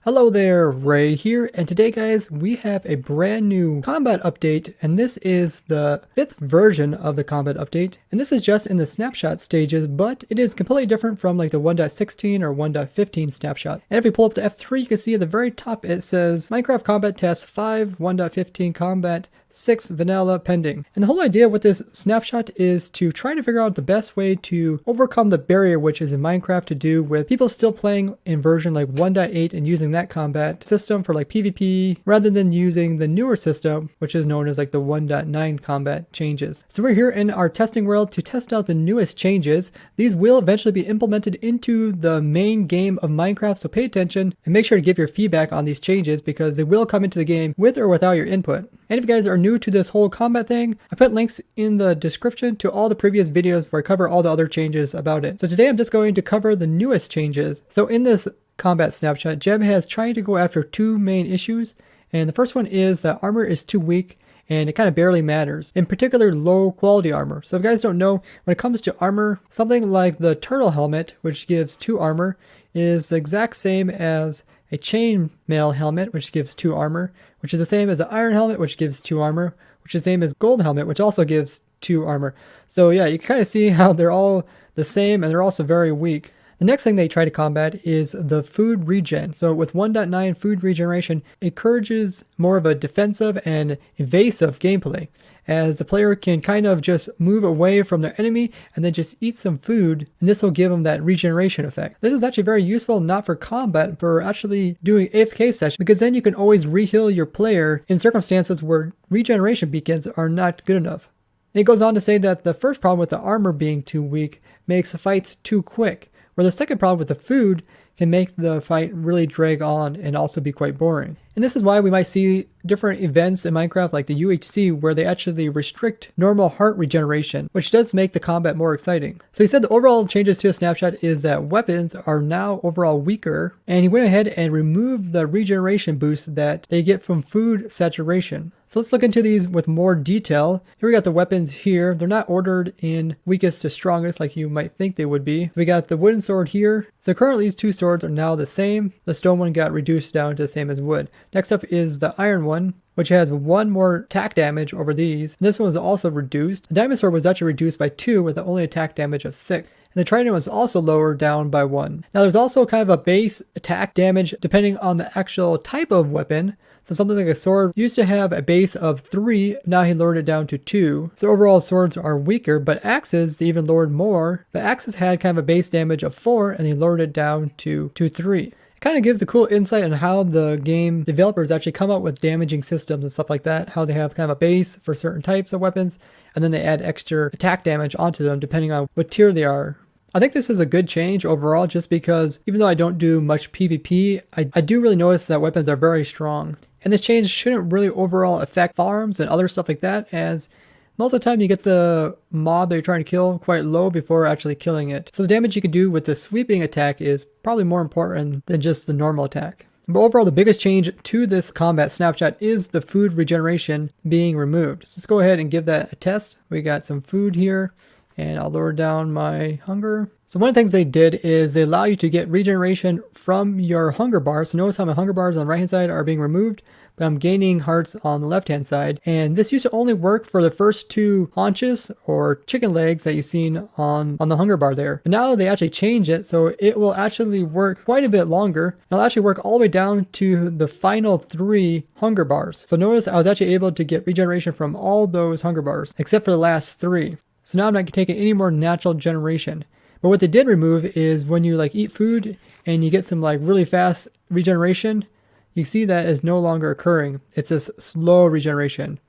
Hello there, Ray here, and today guys, we have a brand new combat update, and this is the 5th version of the combat update, and this is just in the snapshot stages, but it is completely different from like the 1.16 or 1.15 snapshot. And if we pull up the F3, you can see at the very top it says Minecraft Combat Test 5, 1.15 Combat 6 vanilla pending. And the whole idea with this snapshot is to try to figure out the best way to overcome the barrier which is in Minecraft to do with people still playing in version like 1.8 and using that combat system for like PvP rather than using the newer system which is known as like the 1.9 combat changes. So we're here in our testing world to test out the newest changes. These will eventually be implemented into the main game of Minecraft, so pay attention and make sure to give your feedback on these changes because they will come into the game with or without your input. And if you guys are new to this whole combat thing, I put links in the description to all the previous videos where I cover all the other changes about it. So today I'm just going to cover the newest changes. So in this combat snapshot, Jeb has tried to go after two main issues. And the first one is that armor is too weak and it kind of barely matters. In particular, low quality armor. So if you guys don't know, when it comes to armor, something like the turtle helmet, which gives 2 armor, is the exact same as a chainmail helmet, which gives 2 armor, which is the same as an iron helmet, which gives 2 armor, which is the same as gold helmet, which also gives 2 armor. So yeah, you can kind of see how they're all the same and they're also very weak. The next thing they try to combat is the food regen. So with 1.9 food regeneration, it encourages more of a defensive and evasive gameplay, as the player can kind of just move away from their enemy and then just eat some food, and this will give them that regeneration effect. This is actually very useful not for combat, for actually doing AFK sessions, because then you can always re-heal your player in circumstances where regeneration beacons are not good enough. And it goes on to say that the first problem with the armor being too weak makes fights too quick, where the second problem with the food can make the fight really drag on and also be quite boring. And this is why we might see different events in Minecraft like the UHC where they actually restrict normal heart regeneration, which does make the combat more exciting. So he said the overall changes to a snapshot is that weapons are now overall weaker, and he went ahead and removed the regeneration boost that they get from food saturation. So let's look into these with more detail. Here we got the weapons here. They're not ordered in weakest to strongest like you might think they would be. We got the wooden sword here. So currently these 2 swords are now the same. The stone one got reduced down to the same as wood. Next up is the iron one, which has 1 more attack damage over these. And this one was also reduced. The diamond sword was actually reduced by 2 with the only attack damage of 6. And the trident was also lowered down by 1. Now there's also kind of a base attack damage depending on the actual type of weapon. So something like a sword used to have a base of 3, now he lowered it down to 2. So overall swords are weaker, but axes they even lowered more. The axes had kind of a base damage of 4 and they lowered it down to 3. Kind of gives a cool insight on how the game developers actually come up with damaging systems and stuff like that, how they have kind of a base for certain types of weapons and then they add extra attack damage onto them depending on what tier they are. I think this is a good change overall just because even though I don't do much PvP, I do really notice that weapons are very strong. And this change shouldn't really overall affect farms and other stuff like that, as most of the time you get the mob that you're trying to kill quite low before actually killing it. So the damage you can do with the sweeping attack is probably more important than just the normal attack. But overall, the biggest change to this combat snapshot is the food regeneration being removed. So let's go ahead and give that a test. We got some food here, and I'll lower down my hunger. So one of the things they did is they allow you to get regeneration from your hunger bar. So notice how my hunger bars on the right hand side are being removed, but I'm gaining hearts on the left hand side. And this used to only work for the first 2 haunches or chicken legs that you've seen on the hunger bar there. But now they actually changed it so it will actually work quite a bit longer. It'll actually work all the way down to the final 3 hunger bars. So notice I was actually able to get regeneration from all those hunger bars except for the last 3. So now I'm not taking any more natural generation. But what they did remove is when you like eat food and you get some like really fast regeneration, you see that is no longer occurring. It's this slow regeneration.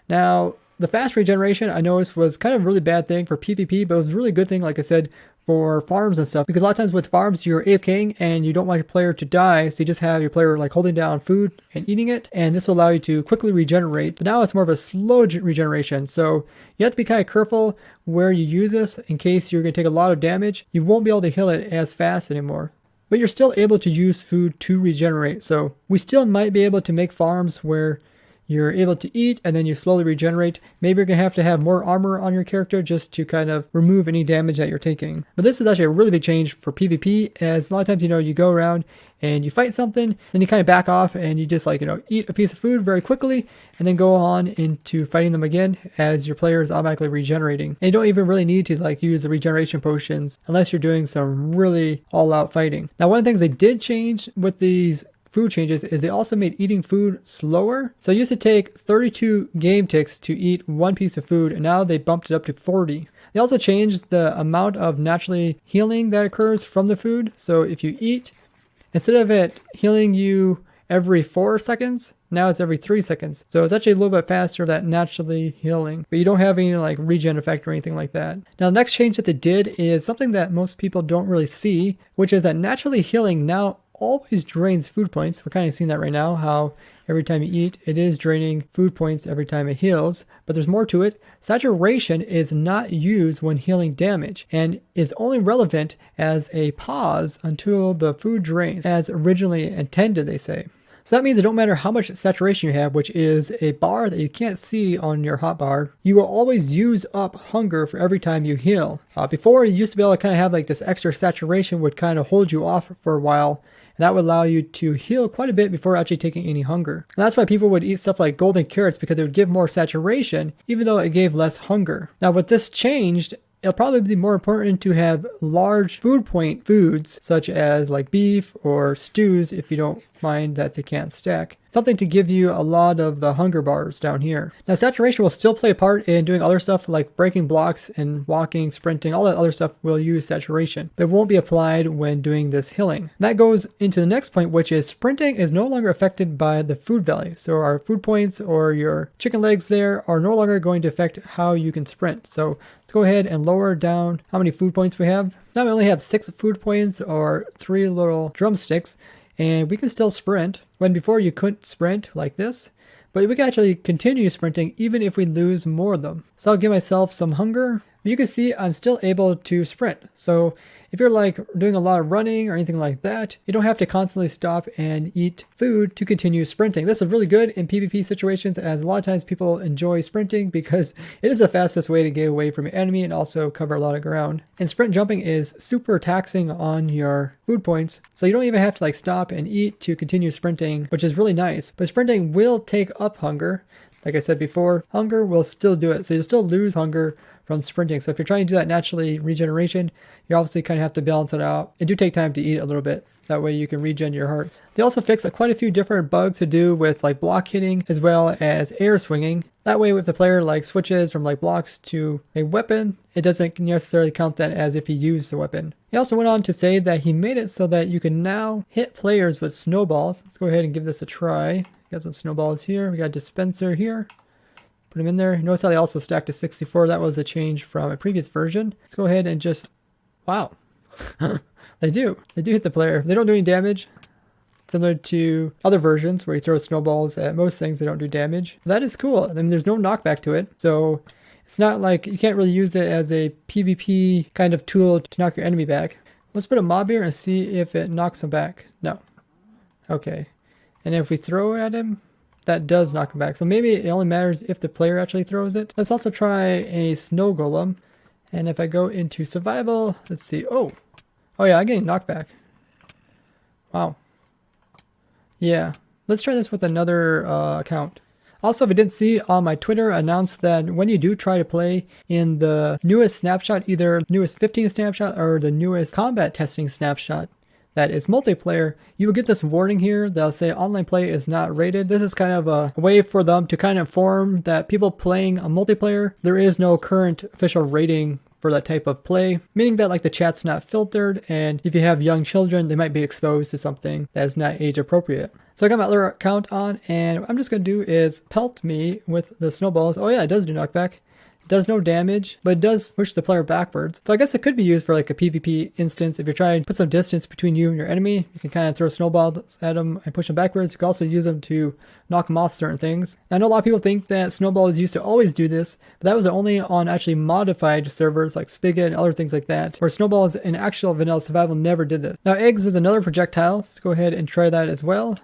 Now, the fast regeneration I noticed was kind of a really bad thing for PvP, but it was a really good thing, like I said, for farms and stuff. Because a lot of times with farms, you're AFKing and you don't want your player to die, so you just have your player like holding down food and eating it, and this will allow you to quickly regenerate. But now it's more of a slow regeneration, so you have to be kind of careful where you use this in case you're going to take a lot of damage. You won't be able to heal it as fast anymore. But you're still able to use food to regenerate, so we still might be able to make farms where you're able to eat and then you slowly regenerate. Maybe you're going to have more armor on your character just to kind of remove any damage that you're taking. But this is actually a really big change for PvP, as a lot of times, you know, you go around and you fight something, then you kind of back off and you just like, eat a piece of food very quickly and then go on into fighting them again as your player is automatically regenerating. And you don't even really need to like use the regeneration potions unless you're doing some really all-out fighting. Now, one of the things they did change with these food changes is they also made eating food slower. So it used to take 32 game ticks to eat one piece of food, and now they bumped it up to 40. They also changed the amount of naturally healing that occurs from the food. So if you eat, instead of it healing you every 4 seconds, now it's every 3 seconds. So it's actually a little bit faster, that naturally healing, but you don't have any like regen effect or anything like that. Now, the next change that they did is something that most people don't really see, which is that naturally healing now always drains food points. We're kind of seeing that right now, how every time you eat, it is draining food points every time it heals, but there's more to it. Saturation is not used when healing damage and is only relevant as a pause until the food drains, as originally intended, they say. So that means it don't matter how much saturation you have, which is a bar that you can't see on your hotbar, you will always use up hunger for every time you heal. Before, you used to be able to kind of have like this extra saturation would kind of hold you off for a while. And that would allow you to heal quite a bit before actually taking any hunger. And that's why people would eat stuff like golden carrots, because it would give more saturation, even though it gave less hunger. Now, with this changed, it'll probably be more important to have large food point foods, such as like beef or stews, if you don't mind that they can't stack. Something to give you a lot of the hunger bars down here. Now, saturation will still play a part in doing other stuff like breaking blocks and walking, sprinting, all that other stuff will use saturation, but it won't be applied when doing this healing. And that goes into the next point, which is sprinting is no longer affected by the food value. So our food points or your chicken legs there are no longer going to affect how you can sprint. So let's go ahead and lower down how many food points we have. Now we only have 6 food points or 3 little drumsticks, and we can still sprint, when before you couldn't sprint like this, but we can actually continue sprinting even if we lose more of them. So I'll give myself some hunger. You can see I'm still able to sprint. So if you're like doing a lot of running or anything like that, you don't have to constantly stop and eat food to continue sprinting. This is really good in PvP situations, as a lot of times people enjoy sprinting because it is the fastest way to get away from your enemy and also cover a lot of ground. And sprint jumping is super taxing on your food points, so you don't even have to like stop and eat to continue sprinting, which is really nice. But sprinting will take up hunger. Like I said before, hunger will still do it. So you'll still lose hunger from sprinting. So if you're trying to do that naturally regeneration, you obviously kind of have to balance it out. It do take time to eat a little bit. That way you can regen your hearts. They also fix quite a few different bugs to do with like block hitting as well as air swinging. That way if the player like switches from like blocks to a weapon, it doesn't necessarily count that as if he used the weapon. He also went on to say that he made it so that you can now hit players with snowballs. Let's go ahead and give this a try. We got some snowballs here. We got a dispenser here. Put them in there. Notice how they also stack to 64. That was a change from a previous version. Let's go ahead and just, wow. They do hit the player. They don't do any damage. Similar to other versions where you throw snowballs at most things, they don't do damage. That is cool. I mean, there's no knockback to it. So it's not like you can't really use it as a PvP kind of tool to knock your enemy back. Let's put a mob here and see if it knocks him back. No. Okay. And if we throw at him, that does knock him back. So maybe it only matters if the player actually throws it. Let's also try a snow golem. And if I go into survival, let's see. Oh yeah, I'm getting knocked back. Wow. Yeah. Let's try this with another account. Also, if you didn't see, on my Twitter announced that when you do try to play in the newest snapshot, either newest 15 snapshot or the newest combat testing snapshot, that is multiplayer, you will get this warning here that'll say online play is not rated. This is kind of a way for them to kind of inform that people playing a multiplayer, there is no current official rating for that type of play, meaning that like the chat's not filtered, and if you have young children, they might be exposed to something that is not age appropriate. So I got my other account on, and what I'm just going to do is pelt me with the snowballs. Oh yeah, it does do knockback. Does no damage, but it does push the player backwards. So I guess it could be used for like a PvP instance. If you're trying to put some distance between you and your enemy, you can kind of throw snowballs at them and push them backwards. You can also use them to knock them off certain things. I know a lot of people think that snowballs used to always do this, but that was only on actually modified servers like Spigot and other things like that, where snowballs in actual vanilla survival never did this. Now eggs is another projectile. Let's go ahead and try that as well.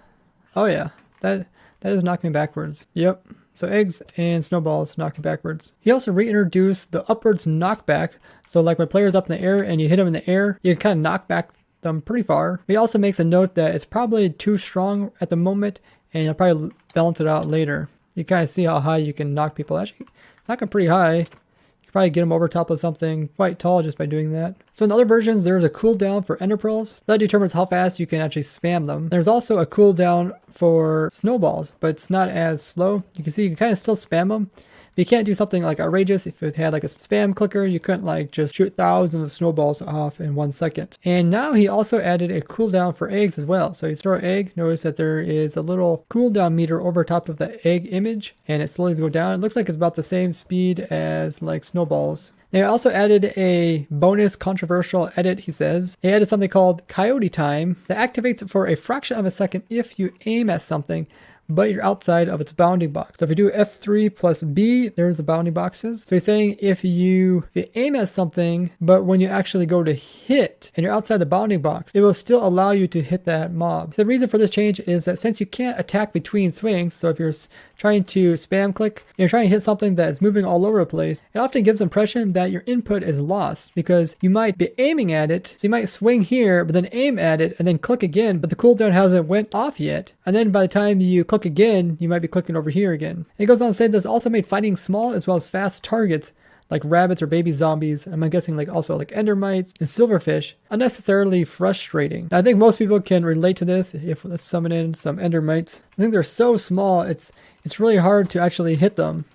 Oh yeah, that is knocking me backwards. Yep. So eggs and snowballs knock you backwards. He also reintroduced the upwards knockback. So like when player's up in the air and you hit him in the air, you can kind of knock back them pretty far. He also makes a note that it's probably too strong at the moment, and he'll probably balance it out later. You kind of see how high you can knock people. Actually, knock them pretty high. You can probably get them over top of something quite tall just by doing that. So in other versions, there's a cooldown for ender pearls. That determines how fast you can actually spam them. There's also a cooldown for snowballs, but it's not as slow. You can see you can kind of still spam them. But you can't do something like outrageous. If it had like a spam clicker, you couldn't like just shoot thousands of snowballs off in 1 second. And now he also added a cooldown for eggs as well. So you throw an egg, notice that there is a little cooldown meter over top of the egg image, and it slowly goes down. It looks like it's about the same speed as like snowballs. They also added a bonus controversial edit, he says. They added something called Coyote Time that activates for a fraction of a second if you aim at something, but you're outside of its bounding box. So if you do F3 plus B, there's the bounding boxes. So he's saying if you aim at something, but when you actually go to hit and you're outside the bounding box, it will still allow you to hit that mob. So the reason for this change is that since you can't attack between swings, so if you're trying to spam click, and you're trying to hit something that is moving all over the place, it often gives the impression that your input is lost because you might be aiming at it. So you might swing here, but then aim at it and then click again, but the cooldown hasn't went off yet. And then by the time you click again, you might be clicking over here again. It goes on to say this also made fighting small as well as fast targets like rabbits or baby zombies, I'm guessing like also like endermites and silverfish, unnecessarily frustrating. Now, I think most people can relate to this. If let's summon in some endermites, I think they're so small, it's really hard to actually hit them.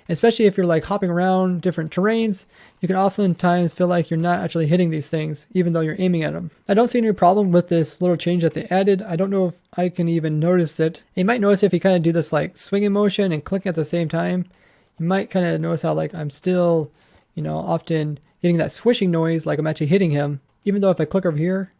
Especially if you're like hopping around different terrains, you can oftentimes feel like you're not actually hitting these things, even though you're aiming at them. I don't see any problem with this little change that they added. I don't know if I can even notice it. You might notice if you kind of do this like swinging motion and clicking at the same time, you might kind of notice how like I'm still, often getting that swishing noise like I'm actually hitting him. Even though if I click over here,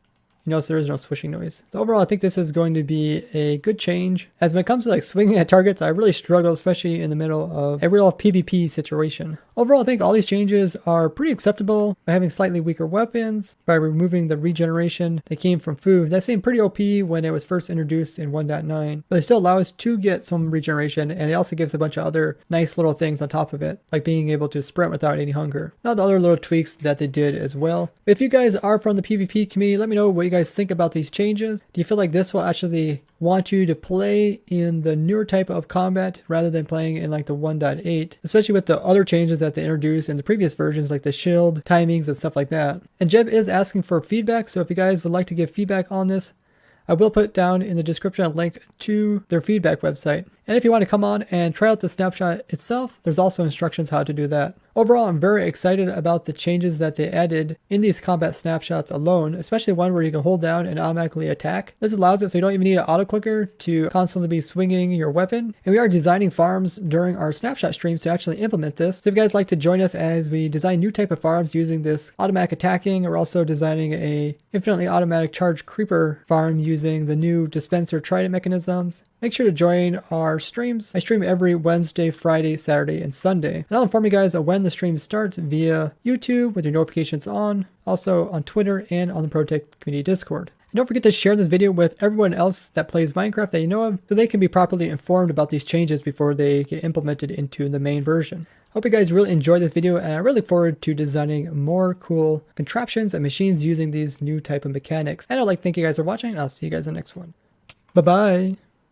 you notice there is no swishing noise. So overall, I think this is going to be a good change. As when it comes to like swinging at targets, I really struggle, especially in the middle of a real PvP situation. Overall, I think all these changes are pretty acceptable by having slightly weaker weapons, by removing the regeneration that came from food. That seemed pretty OP when it was first introduced in 1.9, but they still allow us to get some regeneration, and it also gives a bunch of other nice little things on top of it, like being able to sprint without any hunger. Now the other little tweaks that they did as well. If you guys are from the PvP community, let me know what you guys think about these changes. Do you feel like this will actually want you to play in the newer type of combat rather than playing in like the 1.8, especially with the other changes that they introduced in the previous versions, like the shield timings and stuff like that? And Jeb is asking for feedback, so if you guys would like to give feedback on this, I will put down in the description a link to their feedback website. And if you want to come on and try out the snapshot itself, there's also instructions how to do that. Overall, I'm very excited about the changes that they added in these combat snapshots alone, especially one where you can hold down and automatically attack. This allows it so you don't even need an auto clicker to constantly be swinging your weapon. And we are designing farms during our snapshot streams to actually implement this. So if you guys like to join us as we design new type of farms using this automatic attacking, we're also designing a infinitely automatic charge creeper farm using the new dispenser trident mechanisms. Make sure to join our streams. I stream every Wednesday, Friday, Saturday, and Sunday. And I'll inform you guys of when the streams start via YouTube with your notifications on, also on Twitter and on the Protect Community Discord. And don't forget to share this video with everyone else that plays Minecraft that you know of, so they can be properly informed about these changes before they get implemented into the main version. Hope you guys really enjoyed this video, and I really look forward to designing more cool contraptions and machines using these new type of mechanics. And I'd like to thank you guys for watching, and I'll see you guys in the next one. Bye-bye!